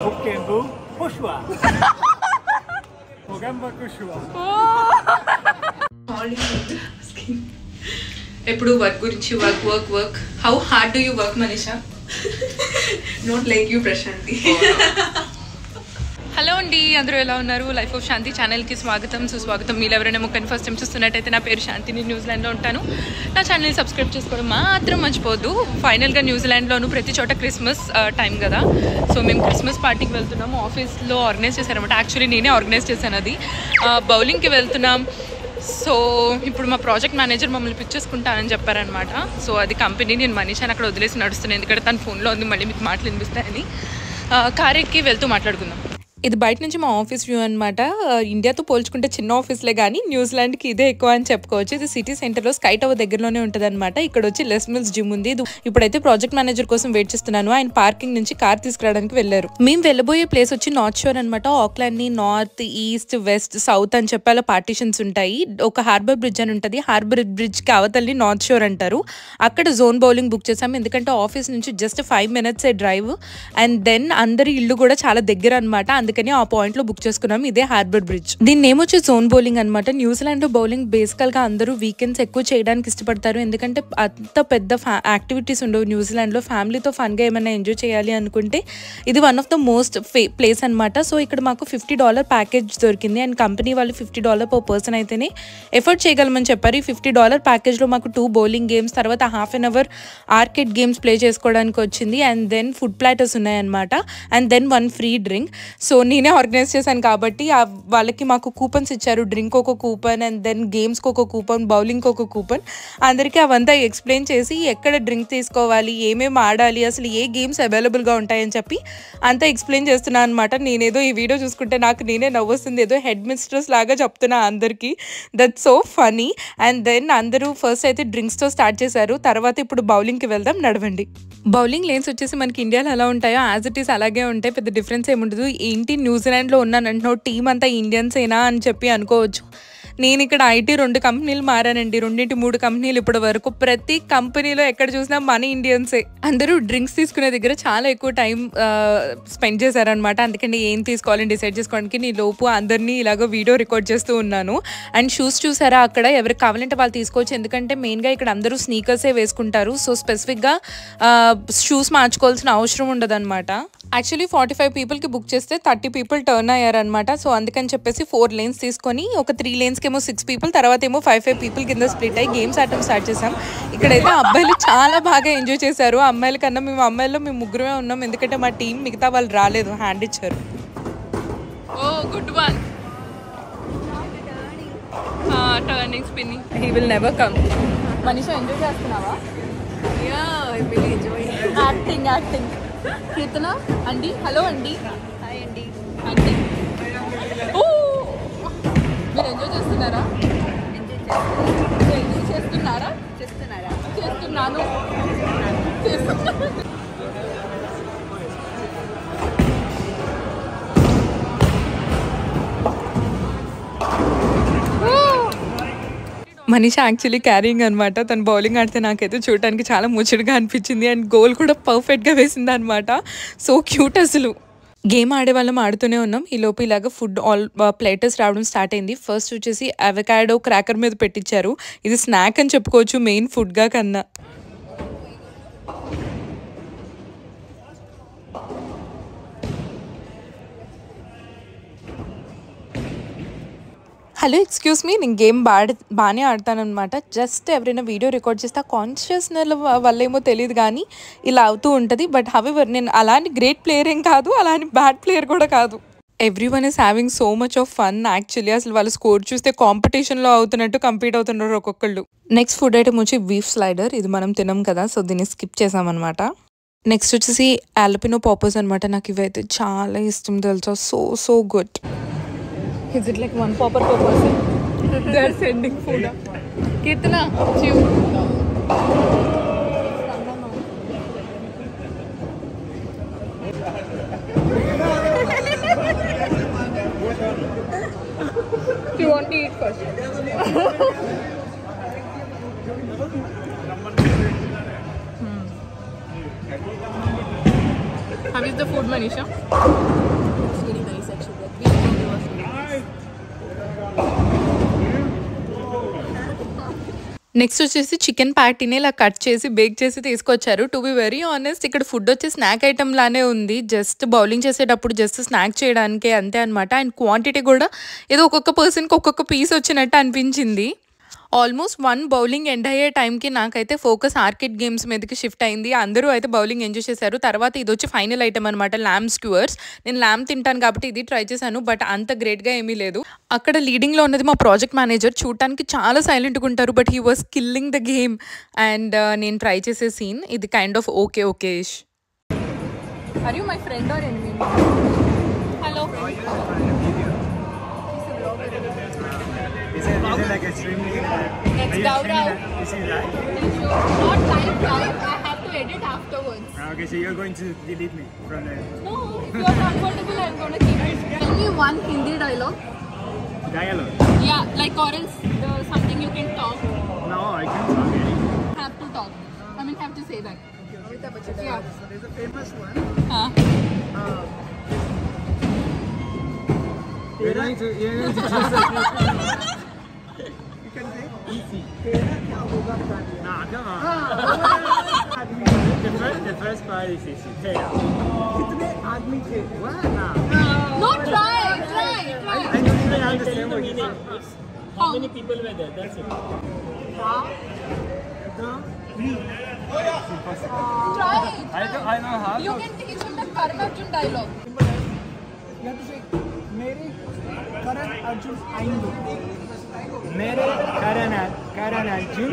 Okembu Joshua. Okembu Joshua. ఎప్పుడు work గురించి work how hard do you work Manisha? Not like you Prashanthi. Hello అండి, అందరూ ఎలా ఉన్నారు? లైఫ్ ఆఫ్ శాంతి ఛానల్కి స్వాగతం సుస్వాగతం. మీరు ఎవరైనా ముఖ్యంగా ఫస్ట్ టైం చూస్తున్నట్టయితే నా పేరు శాంతి, నేను న్యూజిలాండ్లో ఉంటాను. నా ఛానల్ని సబ్స్క్రైబ్ చేసుకోవడం మాత్రం మర్చిపోవద్దు. ఫైనల్గా న్యూజిలాండ్లోనూ ప్రతి చోట క్రిస్మస్ టైం కదా, సో మేము క్రిస్మస్ పార్టీకి వెళ్తున్నాము. ఆఫీస్లో ఆర్గనైజ్ చేశారనమాట. యాక్చువల్లీ నేనే ఆర్గనైజ్ చేశాను అది. బౌలింగ్కి వెళ్తున్నాం. సో ఇప్పుడు మా ప్రాజెక్ట్ మేనేజర్ మమ్మల్ని పిక్ చేసుకుంటానని చెప్పారనమాట. సో అది కంపెనీ, నేను మనీషాని అక్కడ వదిలేసి నడుస్తున్నాను, ఎందుకంటే తన ఫోన్లో ఉంది, మళ్ళీ మీకు మాటలు వినిపిస్తాయని. కార్ ఎక్కి వెళ్తూ మాట్లాడుకుందాం. ఇది బయట నుంచి మా ఆఫీస్ వ్యూ అనమాట. ఇండియాతో పోల్చుకుంటే చిన్న ఆఫీస్లే కానీ న్యూజిలాండ్కి ఇదే ఎక్కువ అని చెప్పుకోవచ్చు. ఇది సిటీ సెంటర్లో స్కై టవర్ దగ్గరలోనే ఉంటుంది అనమాట. ఇక్కడ వచ్చి లెస్ మిల్స్ జిమ్ ఉంది. ఇప్పుడైతే ప్రాజెక్ట్ మేనేజర్ కోసం వెయిట్ చేస్తున్నాను. ఆయన పార్కింగ్ నుంచి కార్ తీసుకురావడానికి వెళ్ళారు. మేము వెళ్ళబోయే ప్లేస్ వచ్చి నార్త్ షోర్ అనమాట. ఆక్లాండ్ ని నార్త్, ఈస్ట్, వెస్ట్, సౌత్ అని చెప్పి అలా పార్టీషన్స్ ఉంటాయి. ఒక హార్బర్ బ్రిడ్జ్ అని ఉంటుంది. హార్బర్ బ్రిడ్జ్కి అవతల్ని నార్త్ షోర్ అంటారు. అక్కడ జోన్ బౌలింగ్ బుక్ చేసాము, ఎందుకంటే ఆఫీస్ నుంచి just 5 minutes drive. And then అందరి ఇల్లు కూడా చాలా దగ్గర అనమాట. అందుకని ఆ పాయింట్ లో బుక్ చేసుకున్నాం. ఇదే హార్బర్ బ్రిడ్జ్. దీని నేమ్ వచ్చి జోన్ బౌలింగ్ అనమాట. న్యూజిలాండ్ లో బౌలింగ్ బేసికల్ గా అందరూ వీకెండ్స్ ఎక్కువ చేయడానికి ఇష్టపడతారు, ఎందుకంటే అంత పెద్ద యాక్టివిటీస్ ఉండవు న్యూజిలాండ్ లో. ఫ్యామిలీతో ఫన్ గా ఏమైనా ఎంజాయ్ చేయాలి అనుకుంటే ఇది one of the most place అనమాట. సో ఇక్కడ మాకు $50 ప్యాకేజ్ దొరికింది. అండ్ కంపెనీ వాళ్ళు $50 per person అయితేనే ఎఫర్ట్ చేయగలమని చెప్పారు. ఈ $50 ప్యాకేజ్ లో మాకు 2 బౌలింగ్ గేమ్స్, తర్వాత ½ an hour arcade games play చేసుకోవడానికి వచ్చింది. అండ్ దెన్ ఫుడ్ ప్లాటర్స్ ఉన్నాయన్నమాట. And then 1 free drink. So నేనే ఆర్గనైజ్ చేశాను కాబట్టి వాళ్ళకి మాకు కూపన్స్ ఇచ్చారు. డ్రింక్ ఒక కూపన్, అండ్ దెన్ గేమ్స్కి ఒక కూపన్, బౌలింగ్కి ఒక కూపన్. అందరికీ అవంతా ఎక్స్ప్లెయిన్ చేసి ఎక్కడ డ్రింక్ తీసుకోవాలి, ఏమేమి ఆడాలి, అసలు ఏ గేమ్స్ అవైలబుల్గా ఉంటాయని చెప్పి అంతా ఎక్స్ప్లెయిన్ చేస్తున్నాను అనమాట. నేనేదో ఈ వీడియో చూసుకుంటే నాకు నేనే నవ్వొస్తుంది, ఏదో హెడ్ మిస్ట్రెస్ లాగా చెప్తున్నా అందరికీ. That's so funny. And then అందరూ ఫస్ట్ అయితే డ్రింక్స్తో స్టార్ట్ చేశారు. తర్వాత ఇప్పుడు బౌలింగ్కి వెళ్దాం, నడవండి. బౌలింగ్ లేన్స్ వచ్చేసి మనకి ఇండియాలో ఎలా ఉంటాయో యాజ్ ఇట్ ఈస్ అలాగే ఉంటాయి, పెద్ద డిఫరెన్స్ ఏముండదు. ఏంటి న్యూజిలాండ్లో ఉన్నానంటున్నావు, టీం అంతా ఇండియన్సేనా అని చెప్పి అనుకోవచ్చు. నేను ఇక్కడ IT 2 కంపెనీలు మారానండి, 2-3 కంపెనీలు ఇప్పటి వరకు. ప్రతి కంపెనీలో ఎక్కడ చూసినా మన ఇండియన్సే. అందరూ డ్రింక్స్ తీసుకునే దగ్గర చాలా ఎక్కువ టైం స్పెండ్ చేశారనమాట. అందుకని ఏం తీసుకోవాలని డిసైడ్ చేసుకోవడానికి నీ లోపు అందరినీ ఇలాగో వీడియో రికార్డ్ చేస్తూ ఉన్నాను. అండ్ షూస్ చూసారా, అక్కడ ఎవరికి కావాలంటే వాళ్ళు తీసుకోవచ్చు, ఎందుకంటే మెయిన్గా ఇక్కడ అందరూ స్నీకర్సే వేసుకుంటారు. సో స్పెసిఫిక్గా షూస్ మార్చుకోవాల్సిన అవసరం ఉండదు అనమాట. యాక్చువల్లీ 45 పీపుల్కి బుక్ చేస్తే 30 people టర్న్ అయ్యారనమాట. సో అందుకని చెప్పేసి 4 lanes తీసుకొని ఒక 3 lanesకి ఏమో 6 people, తర్వాత ఏమో 5 people కింద స్ప్లిట్ అయ్యి గేమ్స్ ఆడటం స్టార్ట్ చేసాం. ఇక్కడైతే అబ్బాయిలు చాలా బాగా ఎంజాయ్ చేశారు. అమ్మాయిల కన్నా మేము ముగ్గురమే ఉన్నాం, ఎందుకంటే మా టీం మిగతా వాళ్ళు రాలేదు, హ్యాండ్ ఇచ్చారు. Oh good one. Turning, spinning. He will never come. Manisha enjoy చేస్తున్నావా? యాక్టింగ్. కీర్తన అండి, హలో అండి. హాయ్ అండి. అండి ఓ మీరు ఎంజాయ్ చేస్తున్నారా? ఎంజాయ్ చేస్తున్నాను. మనీషా యాక్చువల్లీ క్యారింగ్ అనమాట. తను బౌలింగ్ ఆడితే నాకైతే చూడటానికి చాలా ముచ్చటగా అనిపించింది. అండ్ గోల్ కూడా పర్ఫెక్ట్గా వేసింది అనమాట. సో క్యూట్ అసలు. గేమ్ ఆడే వాళ్ళం ఆడుతూనే ఉన్నాం. ఈ లోపు ఇలాగ ఫుడ్ ప్లేటర్స్ రావడం స్టార్ట్ అయింది. ఫస్ట్ వచ్చేసి అవకాడో క్రాకర్ మీద పెట్టించారు. ఇది స్నాక్ అని చెప్పుకోవచ్చు మెయిన్ ఫుడ్గా కన్నా. హలో, ఎక్స్క్యూజ్ మీ, నేను గేమ్ బాగానే ఆడతాను అనమాట. జస్ట్ ఎవరైనా వీడియో రికార్డ్ చేస్తే కాన్షియస్నెస్ వల్ల ఏమో తెలియదు కానీ ఇలా అవుతూ ఉంటుంది. బట్ హవెవర్ నేను అలాంటి గ్రేట్ ప్లేయర్ ఏం కాదు, అలాంటి బ్యాడ్ ప్లేయర్ కూడా కాదు. Everyone is having so much of fun. Actually అసలు వాళ్ళ స్కోర్ చూస్తే కాంపిటీషన్లో అవుతున్నట్టు కంపీట్ అవుతున్నారు ఒక్కొక్కళ్ళు. నెక్స్ట్ ఫుడ్ ఐటమ్ వచ్చి బీఫ్ స్లైడర్. ఇది మనం తినం కదా, సో దీన్ని స్కిప్ చేసామన్నమాట. నెక్స్ట్ వచ్చేసి ఆల్పినో పాపర్స్ అనమాట. నాకు ఇవైతే చాలా ఇష్టం తెలుసా, so good. Is it like 1 popper per person? They are sending food. Kitna? Chew. You want to eat first? How is the food, Manisha? It's really nice actually. That beef burger was really nice. Next వచ్చేసి chicken ప్యాటీని ఇలా cut చేసి bake చేసి తీసుకొచ్చారు. To be very honest ఇక్కడ food వచ్చి snack item లానే ఉంది. Just bowling చేసేటప్పుడు జస్ట్ స్నాక్ చేయడానికే అంతే అనమాట. అండ్ క్వాంటిటీ కూడా ఏదో ఒక్కొక్క పర్సన్కి ఒక్కొక్క పీస్ వచ్చినట్టు అనిపించింది. ఆల్మోస్ట్ 1 బౌలింగ్ ఎండ్ అయ్యే టైంకి నాకైతే ఫోకస్ ఆర్కిడ్ గేమ్స్ మీదకి షిఫ్ట్ అయింది. అందరూ అయితే బౌలింగ్ ఎంజాయ్ చేశారు. తర్వాత ఇది వచ్చి ఫైనల్ ఐటమ్ అనమాట, ల్యామ్ స్క్యూవర్స్. నేను ల్యామ్ తింటాను కాబట్టి ఇది ట్రై చేశాను, బట్ అంత గ్రేట్గా ఏమీ లేదు. అక్కడ లీడింగ్లో ఉన్నది మా ప్రాజెక్ట్ మేనేజర్. చూడటానికి చాలా సైలెంట్గా ఉంటారు, but he was killing the game. And నేను ట్రై చేసే సీన్ ఇది kind of okay ish. Are you my friend or enemy? Hello. Is it like a streaming? It's Gaurav. Is it live? Not live. I have to edit afterwards. Okay, so you're going to delete me from the No, if you're comfortable, I'm going to keep it. Tell me one Hindi dialogue. dialogue. Yeah, like or else something you can talk. No, I can't talk anything. Have to talk. I mean, have to say that. Amitabh Bachchan Yeah. dialogue. There's a famous one. You're going to choose You can say. easy. Tera kya hoga kal? Nah, come on. The first part is easy. Hey. कितने आदमी थे? What? Nah. No, try. I don't even understand what you said. How many people were there? That's it. Try. I know how. You can teach him the Karan Arjun dialogue. You have to say, मेरे Karan Arjun आएंगे. मेरे Karan Arjun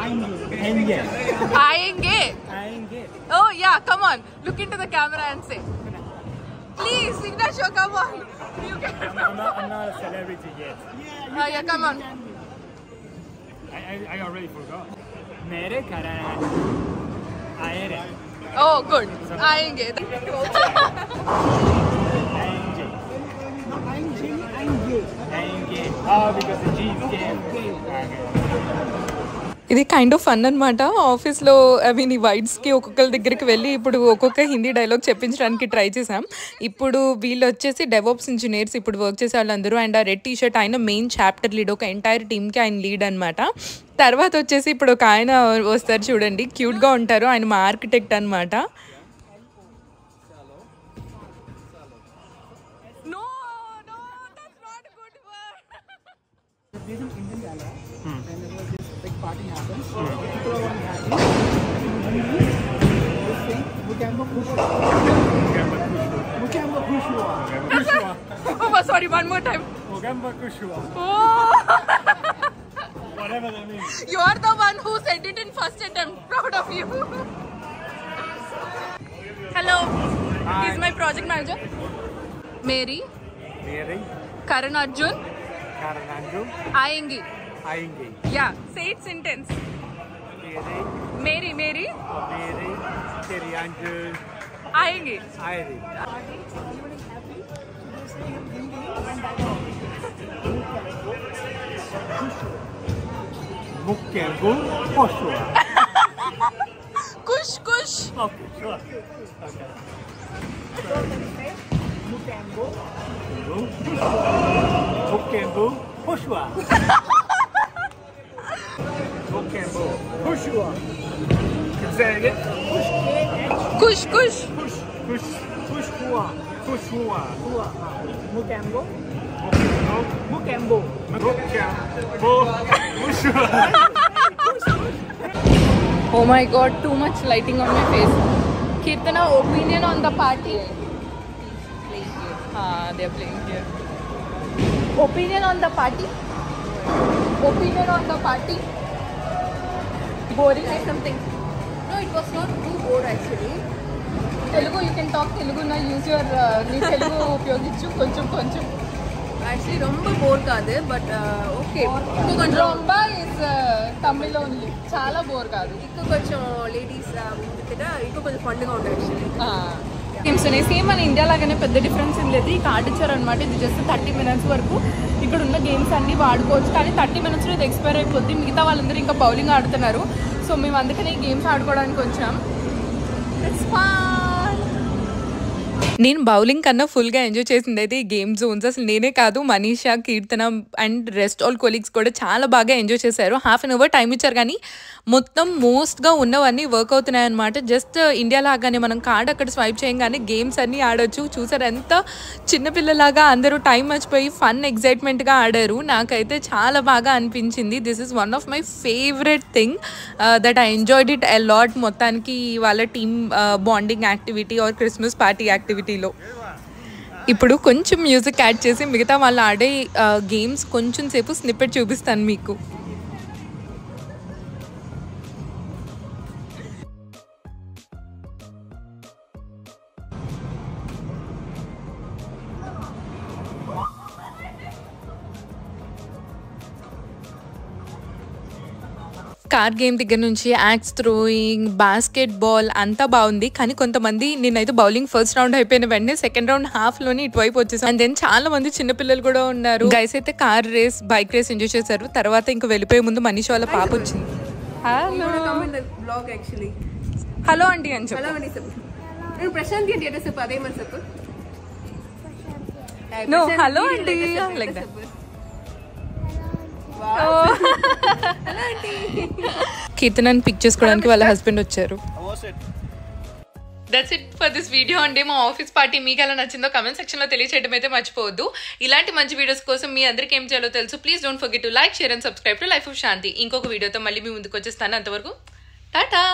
आएंगे. Aayenge. Oh yeah, come on. Look into the camera and say. Please, Ignacio, come on. You can. I'm not a celebrity yet. Yeah, come on. I already forgot. मेरे Karan Arjun आएंगे. Oh, good. Aayenge. आएंगे. Oh, because the G is game. ఇది kind of fun అనమాట. ఆఫీస్లో అవి నీ వైడ్స్కి ఒక్కొక్కరి దగ్గరికి వెళ్ళి ఇప్పుడు ఒక్కొక్క హిందీ డైలాగ్ చెప్పించడానికి ట్రై చేసాం. ఇప్పుడు వీళ్ళు వచ్చేసి డెవాప్స్ ఇంజనీర్స్ ఇప్పుడు వర్క్ చేసే వాళ్ళందరూ. అండ్ ఆ రెడ్ టీషర్ట్ ఆయన మెయిన్ చాప్టర్ లీడ్, ఒక ఎంటైర్ టీమ్కి ఆయన లీడ్ అనమాట. తర్వాత వచ్చేసి ఇప్పుడు ఒక ఆయన వస్తారు చూడండి, క్యూట్గా ఉంటారు, ఆయన మా ఆర్కిటెక్ట్ అనమాట. There's an Indian dialogue. Whenever this big party happens, people are all happy. They sing Mukamba Khushwa. Mukamba Khushwa. Oh, sorry, one more time. Mukamba Khushwa. Oh. Whatever that means. You are the one who said it in first attempt. Proud of you. Hello. Hi. He's my project manager. Mary. मेरे Karan Arjun. Karan Arjun Aayenge. आएंगे. Yeah. Say it sentence. मेरे Mary. तेरे Arjun Aayenge. आएंगे. Mukamba Khushwa. Kush. Okay, sure. Okay. Mukamba Khushwa. Mukamba Khushwa. Say it again. Kush. Khushwa. Mukamba. Mukamba Khushwa. Oh my God, too much lighting on my face. Kirtana, opinion on the party? They are playing here. Opinion on the party? Boring or something? No, it was not too bored actually. Telugu, you can talk Telugu now. Use your Telugu ఉపయోగించు కొంచెం. Actually, romba bored kaade, but okay. Romba is Tamil only. చాలా bore కాదు. Ikko koncham ladies ikko koncham fun ga undu actually. Games ఉన్నాయి same మన India లాగానే పెద్ద difference ఏం లేదు. ఈ కార్డ్ ఇచ్చారనమాట, ఇది జస్ట్ 30 minutes వరకు ఇక్కడ ఉన్న గేమ్స్ అన్ని వాడుకోవచ్చు. కానీ 30 minutes ఇది ఎక్స్పైర్ అయిపోద్ది. మిగతా వాళ్ళందరూ ఇంకా బౌలింగ్ ఆడుతున్నారు. సో మేము అందుకని ఈ గేమ్స్ ఆడుకోవడానికి వచ్చాం. It's fun. నేను బౌలింగ్ కన్నా ఫుల్గా ఎంజాయ్ చేసింది అయితే ఈ గేమ్ జోన్స్. అసలు నేనే కాదు, మనీషా, కీర్తన అండ్ రెస్ట్ ఆల్ కొలీగ్స్ కూడా చాలా బాగా ఎంజాయ్ చేశారు. హాఫ్ అన్ అవర్ టైం ఇచ్చారు కానీ మొత్తం మోస్ట్గా ఉన్నవన్నీ వర్క్ అవుతున్నాయి అనమాట. జస్ట్ ఇండియా లాగానే మనం కార్డ్ అక్కడ స్వైప్ చేయగానే గేమ్స్ అన్నీ ఆడొచ్చు. చూసారు ఎంత చిన్నపిల్లలాగా అందరూ టైం మర్చిపోయి ఫన్ ఎగ్జైట్మెంట్గా ఆడారు. నాకైతే చాలా బాగా అనిపించింది. This is one of my favourite thing that I enjoyed it a lot. మొత్తానికి వాళ్ళ team bonding activity or Christmas party యాక్టివిటీలో ఇప్పుడు కొంచెం మ్యూజిక్ యాడ్ చేసి మిగతా వాళ్ళు ఆడే గేమ్స్ కొంచెం సేపు స్నిప్పెట్ చూపిస్తాను మీకు. కార్ గేమ్ దగ్గర నుంచి యాక్స్ థ్రోయింగ్, బాస్కెట్ బాల్ అంతా బాగుంది. కానీ కొంతమంది నేనైతే బౌలింగ్ ఫస్ట్ రౌండ్ అయిపోయిన వెంటనే సెకండ్ రౌండ్ హాఫ్లోని ఇటువైపు వచ్చేసాను. అండ్ దెన్ చాలా మంది చిన్నపిల్లలు కూడా ఉన్నారు. గైస్ అయితే car race, bike race enjoy చేశారు. తర్వాత ఇంకా వెళ్ళిపోయే ముందు మనీషా వాళ్ళ పాప వచ్చింది. హలో అండి అని చెప్పు. ప్రశాంతి అంటే ఎట్లా చెప్పు, అదే మరి చెప్పు. నో హలో అండి లైక్ దట్. కీర్తనని పిక్ చేసుకోవడానికి వాళ్ళ హస్బెండ్ వచ్చారు. That's it for this video అండి. మా ఆఫీస్ పార్టీ మీకు ఎలా నచ్చిందో కమెంట్ సెక్షన్లో తెలియచేయడం అయితే మర్చిపోవద్దు. ఇలాంటి మంచి వీడియోస్ కోసం మీ అందరికీ ఏం చేయాలో తెలుసు. Please don't forget to like, share and subscribe to life of Shanti. ఇంకొక వీడియోతో మళ్ళీ మీ ముందుకు వచ్చేస్తాను. అంతవరకు టాటా.